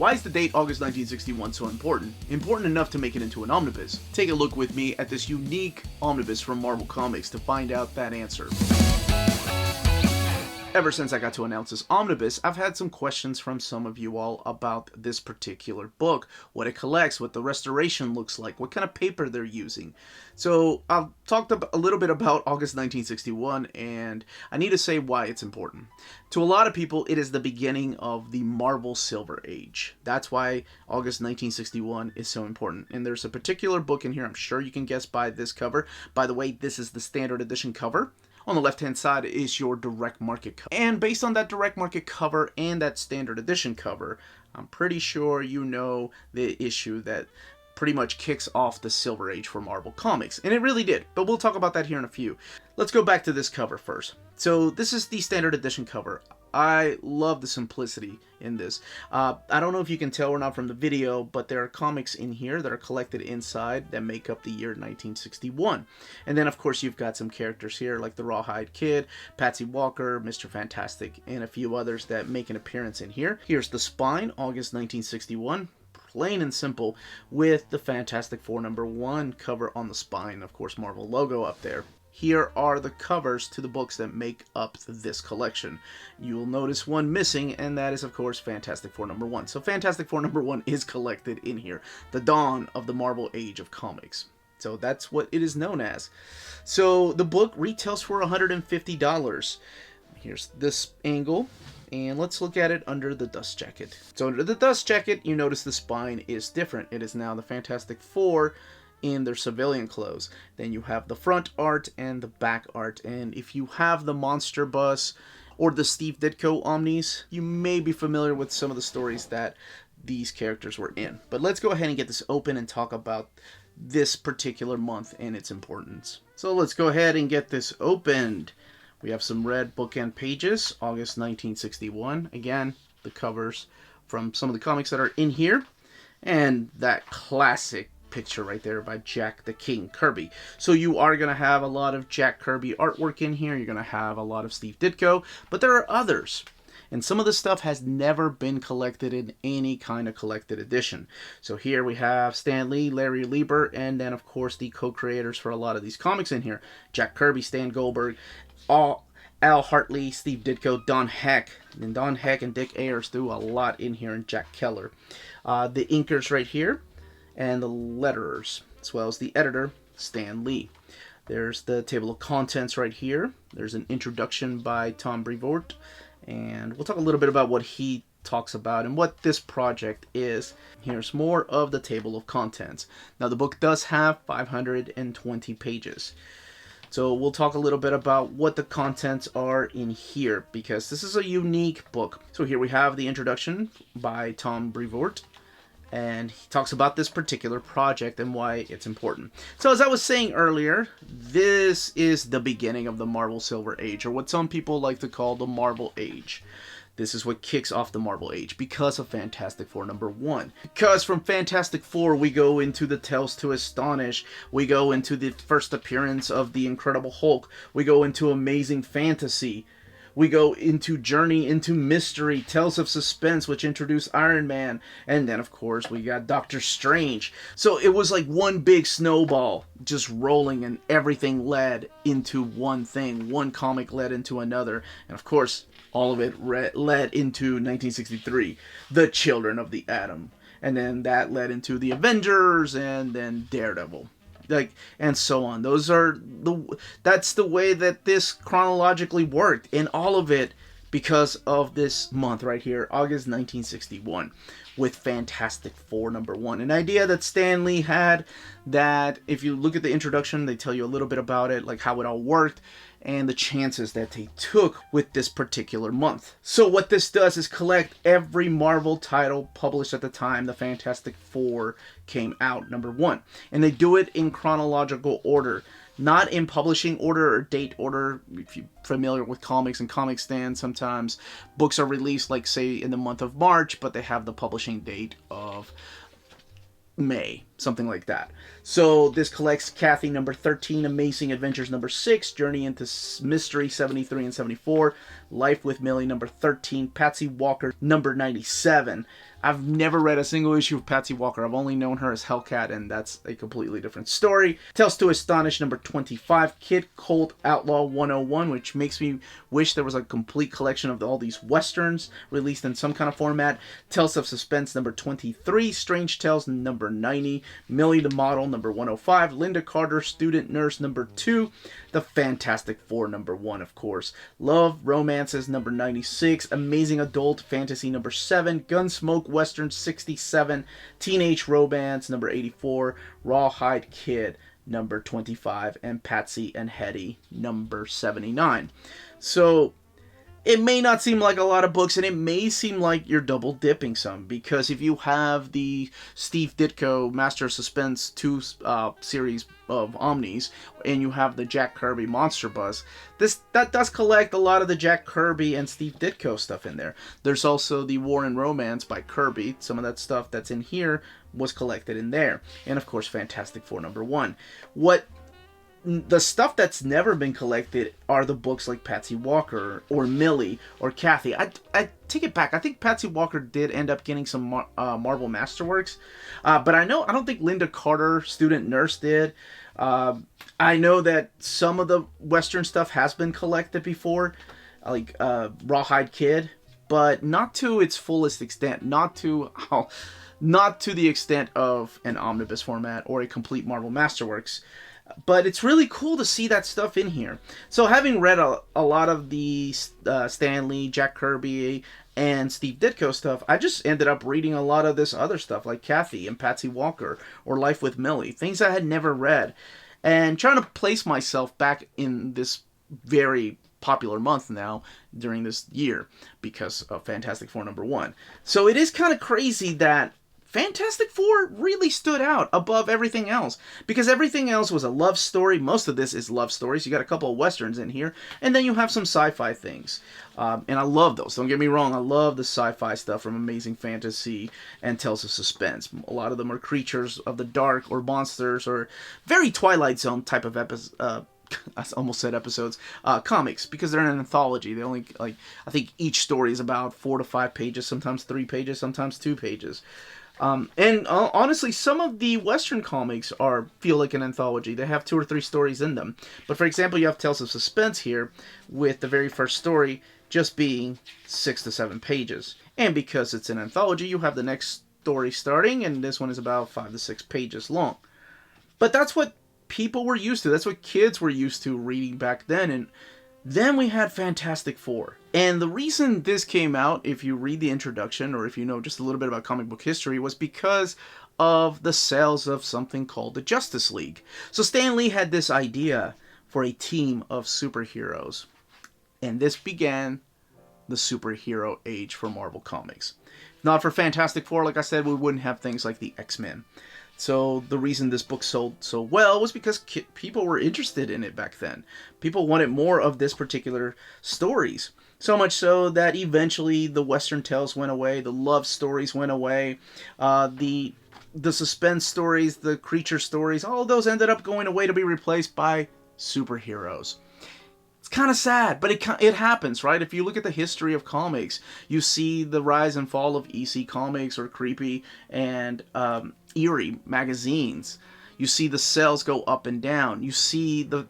Why is the date August 1961 so important? Important enough to make it into an omnibus? Take a look with me at this unique omnibus from Marvel Comics to find out that answer. Ever since I got to announce this omnibus, I've had some questions from some of you all about this particular book, what it collects, what the restoration looks like, what kind of paper they're using. So I've talked a little bit about August 1961, and I need to say why it's important. To a lot of people, it is the beginning of the Marvel Silver Age. That's why August 1961 is so important. And there's a particular book in here, I'm sure you can guess by this cover. By the way, this is the standard edition cover. On the left-hand side is your direct market cover. And based on that direct market cover and that standard edition cover, I'm pretty sure you know the issue that pretty much kicks off the Silver Age for Marvel Comics. And it really did, but we'll talk about that here in a few. Let's go back to this cover first. So this is the standard edition cover. I love the simplicity in this. I don't know if you can tell or not from the video, but there are comics in here that are collected inside that make up the year 1961. And then, of course, you've got some characters here like the Rawhide Kid, Patsy Walker, Mr. Fantastic, and a few others that make an appearance in here. Here's the spine, August 1961. Plain and simple, with the Fantastic Four #1 cover on the spine. Of course, Marvel logo up there. Here are the covers to the books that make up this collection. You will notice one missing, and that is, of course, Fantastic Four #1. So Fantastic Four #1 is collected in here. The dawn of the Marvel Age of Comics. So that's what it is known as. So the book retails for $150. Here's this angle. And let's look at it under the dust jacket. So under the dust jacket, you notice the spine is different. It is now the Fantastic Four in their civilian clothes. Then you have the front art and the back art. And if you have the Monster Bus or the Steve Ditko Omnis, you may be familiar with some of the stories that these characters were in. But let's go ahead and get this open and talk about this particular month and its importance. So let's go ahead and get this opened. We have some red bookend pages, August 1961. Again, the covers from some of the comics that are in here. And that classic picture right there by Jack the King Kirby. So you are going to have a lot of Jack Kirby artwork in here. You're going to have a lot of Steve Ditko. But there are others. And some of the stuff has never been collected in any kind of collected edition. So here we have Stan Lee, Larry Lieber, and then, of course, the co-creators for a lot of these comics in here. Jack Kirby, Stan Goldberg, Al Hartley, Steve Ditko, Don Heck. And Don Heck and Dick Ayers do a lot in here, and Jack Keller. The inkers right here, and the letterers, as well as the editor, Stan Lee. There's the table of contents right here. There's an introduction by Tom Brevoort, and we'll talk a little bit about what he talks about and what this project is. Here's more of the table of contents. Now, the book does have 520 pages. So we'll talk a little bit about what the contents are in here, because this is a unique book. So here we have the introduction by Tom Brevoort, and he talks about this particular project and why it's important. So as I was saying earlier, this is the beginning of the Marvel Silver Age, or what some people like to call the Marvel Age. This is what kicks off the Marvel Age because of Fantastic Four #1. Because from Fantastic Four, we go into the Tales to Astonish. We go into the first appearance of the Incredible Hulk. We go into Amazing Fantasy. We go into Journey into Mystery, Tales of Suspense, which introduced Iron Man. And then, of course, we got Doctor Strange. So it was like one big snowball just rolling, and everything led into one thing. One comic led into another. And, of course, all of it led into 1963, The Children of the Atom. And then that led into the Avengers, and then Daredevil. And so on. That's the way that this chronologically worked, and all of it because of this month right here, August 1961, with Fantastic Four #1. An idea that Stan Lee had, that if you look at the introduction, they tell you a little bit about it, like how it all worked, and the chances that they took with this particular month. So what this does is collect every Marvel title published at the time the Fantastic Four came out, #1. And they do it in chronological order. Not in publishing order or date order. If you're familiar with comics and comic stands, sometimes books are released, like, say, in the month of March, but they have the publishing date of May, something like that. So this collects Kathy #13, Amazing Adventures #6, Journey into Mystery 73 and 74, Life with Millie #13, Patsy Walker #97, I've never read a single issue of Patsy Walker. I've only known her as Hellcat, and that's a completely different story. Tales to Astonish number 25, Kid Colt Outlaw 101, which makes me wish there was a complete collection of all these westerns released in some kind of format. Tales of Suspense number 23, Strange Tales number 90, Millie the Model number 105, Linda Carter Student Nurse number 2, The Fantastic Four number 1, of course, Love Romances number 96, Amazing Adult Fantasy number 7, Gunsmoke Western 67, Teenage Romance number 84, Rawhide Kid number 25, and Patsy and Hetty number 79. So it may not seem like a lot of books, and it may seem like you're double dipping some, because if you have the Steve Ditko Master of Suspense 2 series of Omnis, and you have the Jack Kirby Monster Bus, that does collect a lot of the Jack Kirby and Steve Ditko stuff in there. There's also the War and Romance by Kirby. Some of that stuff that's in here was collected in there. And of course, Fantastic Four number 1. The stuff that's never been collected are the books like Patsy Walker or Millie or Kathy. I take it back. I think Patsy Walker did end up getting some Marvel Masterworks, but I don't think Linda Carter Student Nurse did. I know that some of the Western stuff has been collected before, like Rawhide Kid, but not to its fullest extent. Not to the extent of an omnibus format or a complete Marvel Masterworks. But it's really cool to see that stuff in here. So having read a lot of the Stan Lee, Jack Kirby, and Steve Ditko stuff, I just ended up reading a lot of this other stuff like Kathy and Patsy Walker or Life with Millie, things I had never read, and trying to place myself back in this very popular month now during this year because of Fantastic Four number 1. So it is kind of crazy that Fantastic Four really stood out above everything else, because everything else was a love story. Most of this is love stories. You got a couple of westerns in here, and then you have some sci-fi things. And I love those. Don't get me wrong. I love the sci-fi stuff from Amazing Fantasy and Tales of Suspense. A lot of them are creatures of the dark or monsters or very Twilight Zone type of episodes. I almost said episodes, comics, because they're an anthology. They only, I think each story is about 4 to 5 pages, sometimes 3 pages, sometimes 2 pages. And honestly, some of the Western comics feel like an anthology. They have 2 or 3 stories in them. But for example, you have Tales of Suspense here, with the very first story just being 6 to 7 pages. And because it's an anthology, you have the next story starting, and this one is about 5 to 6 pages long. But that's what people were used to. That's what kids were used to reading back then. And then we had Fantastic Four. And the reason this came out, if you read the introduction or if you know just a little bit about comic book history, was because of the sales of something called the Justice League. So Stan Lee had this idea for a team of superheroes. And this began the superhero age for Marvel Comics. If not for Fantastic Four, like I said, we wouldn't have things like the X-Men. So the reason this book sold so well was because people were interested in it back then. People wanted more of this particular stories. So much so that eventually the Western tales went away, the love stories went away, the suspense stories, the creature stories, all of those ended up going away to be replaced by superheroes. It's kind of sad, but it happens, right? If you look at the history of comics, you see the rise and fall of EC Comics or Creepy and Eerie magazines. You see the sales go up and down. You see the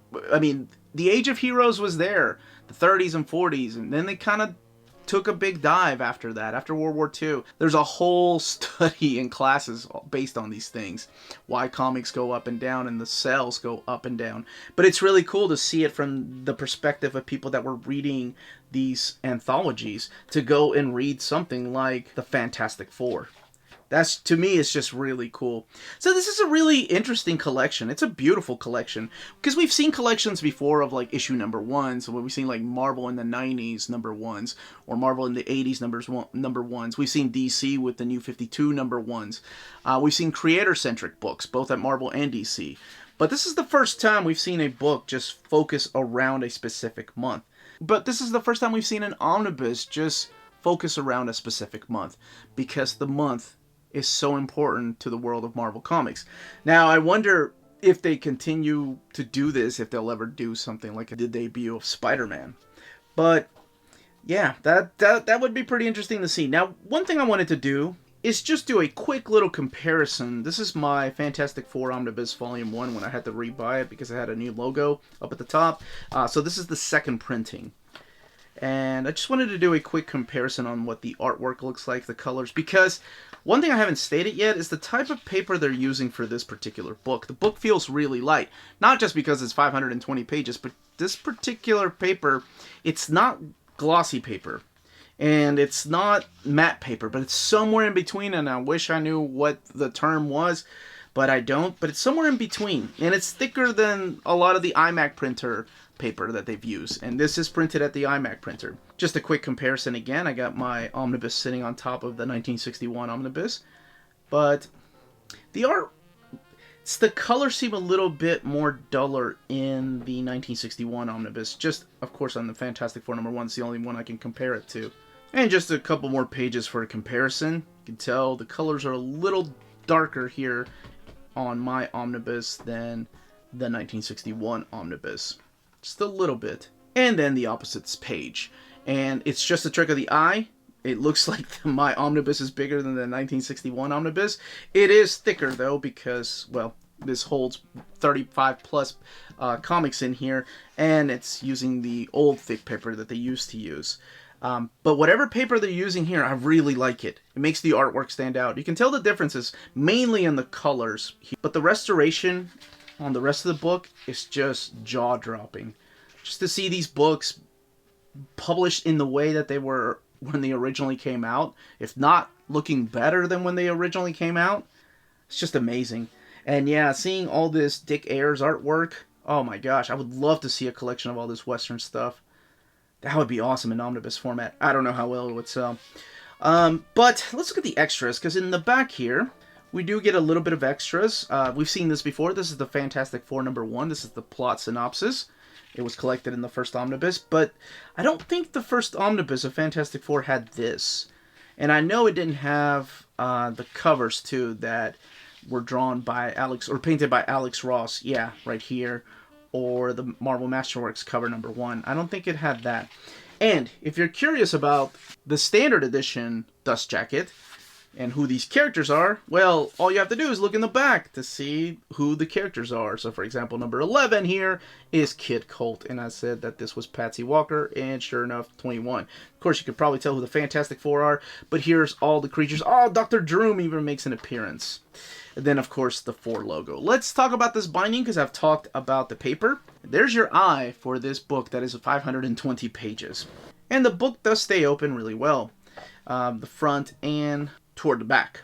Age of Heroes was there, the 30s and 40s, and then they kind of took a big dive after that, after World War II. There's a whole study in classes based on these things, why comics go up and down and the sales go up and down. But it's really cool to see it from the perspective of people that were reading these anthologies to go and read something like the Fantastic Four. That's, to me, it's just really cool. So this is a really interesting collection. It's a beautiful collection. Because we've seen collections before of like issue number 1s. So we've seen like Marvel in the 90s number 1s. Or Marvel in the 80s number 1s. We've seen DC with the New 52 number 1s. We've seen creator-centric books, both at Marvel and DC. But this is the first time we've seen a book just focus around a specific month. But this is the first time we've seen an omnibus just focus around a specific month. Because the month is so important to the world of Marvel Comics. Now, I wonder if they continue to do this, if they'll ever do something like the debut of Spider-Man. But yeah, that would be pretty interesting to see. Now, one thing I wanted to do is just do a quick little comparison. This is my Fantastic Four Omnibus Volume 1 when I had to rebuy it because it had a new logo up at the top. So this is the second printing. And I just wanted to do a quick comparison on what the artwork looks like, the colors, because one thing I haven't stated yet is the type of paper they're using for this particular book. The book feels really light, not just because it's 520 pages, but this particular paper, it's not glossy paper, and it's not matte paper, but it's somewhere in between, and I wish I knew what the term was, but I don't, but it's somewhere in between, and it's thicker than a lot of the iMac printer paper that they've used, and this is printed at the iMac printer. Just a quick comparison again, I got my Omnibus sitting on top of the 1961 Omnibus, but the art, the colors seem a little bit more duller in the 1961 Omnibus, just of course on the Fantastic Four #1, it's the only one I can compare it to. And just a couple more pages for a comparison. You can tell the colors are a little darker here on my Omnibus than the 1961 Omnibus. Just a little bit. And then the opposites page. And it's just a trick of the eye. It looks like my Omnibus is bigger than the 1961 Omnibus. It is thicker though because, well, this holds 35 plus comics in here. And it's using the old thick paper that they used to use. But whatever paper they're using here, I really like it. It makes the artwork stand out. You can tell the differences mainly in the colors. But the restoration on the rest of the book is just jaw-dropping. Just to see these books published in the way that they were when they originally came out, if not looking better than when they originally came out, it's just amazing. And yeah, seeing all this Dick Ayers artwork, oh my gosh, I would love to see a collection of all this Western stuff. That would be awesome in omnibus format. I don't know how well it would sell. But let's look at the extras, because in the back here, we do get a little bit of extras. We've seen this before. This is the Fantastic Four #1. This is the plot synopsis. It was collected in the first omnibus, but I don't think the first omnibus of Fantastic Four had this. And I know it didn't have the covers, too, that were drawn by Alex, or painted by Alex Ross. Yeah, right here. Or the Marvel Masterworks cover #1. I don't think it had that. And if you're curious about the standard edition Dust Jacket, and who these characters are, well, all you have to do is look in the back to see who the characters are. So, for example, number 11 here is Kid Colt, and I said that this was Patsy Walker, and sure enough, 21. Of course, you could probably tell who the Fantastic Four are, but here's all the creatures. Oh, Dr. Droom even makes an appearance. And then, of course, the Four logo. Let's talk about this binding, because I've talked about the paper. There's your eye for this book that is 520 pages. And the book does stay open really well. The front and toward the back.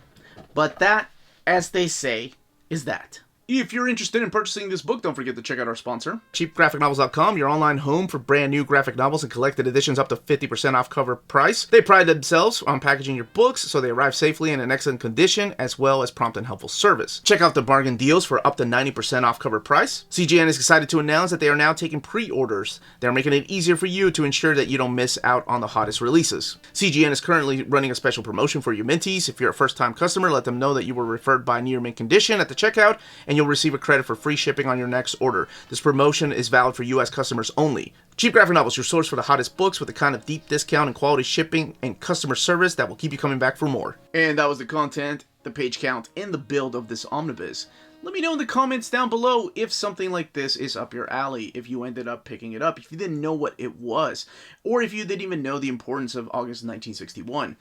But that, as they say, is that. If you're interested in purchasing this book, don't forget to check out our sponsor, cheapgraphicnovels.com, your online home for brand new graphic novels and collected editions up to 50% off cover price. They pride themselves on packaging your books so they arrive safely in an excellent condition, as well as prompt and helpful service. Check out the bargain deals for up to 90% off cover price. CGN is excited to announce that they are now taking pre-orders. They're making it easier for you to ensure that you don't miss out on the hottest releases. CGN is currently running a special promotion for your Minties. If you're a first-time customer, let them know that you were referred by Near Mint Condition at the checkout, and you'll receive a credit for free shipping on your next order. This promotion is valid for U.S. customers only. Cheap Graphic Novels, your source for the hottest books with the kind of deep discount and quality shipping and customer service that will keep you coming back for more. And that was the content, the page count, and the build of this omnibus. Let me know in the comments down below if something like this is up your alley, if you ended up picking it up, if you didn't know what it was, or if you didn't even know the importance of August 1961.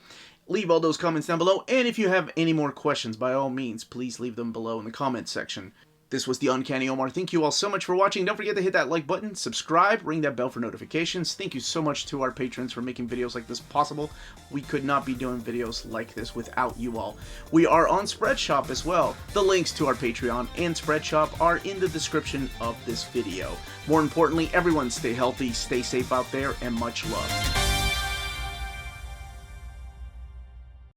Leave all those comments down below, and if you have any more questions, by all means, please leave them below in the comments section. This was the Uncanny Omar. Thank you all so much for watching. Don't forget to hit that like button, subscribe, ring that bell for notifications. Thank you so much to our patrons for making videos like this possible. We could not be doing videos like this without you all. We are on Spreadshop as well. The links to our Patreon and Spreadshop are in the description of this video. More importantly, everyone stay healthy, stay safe out there, and much love.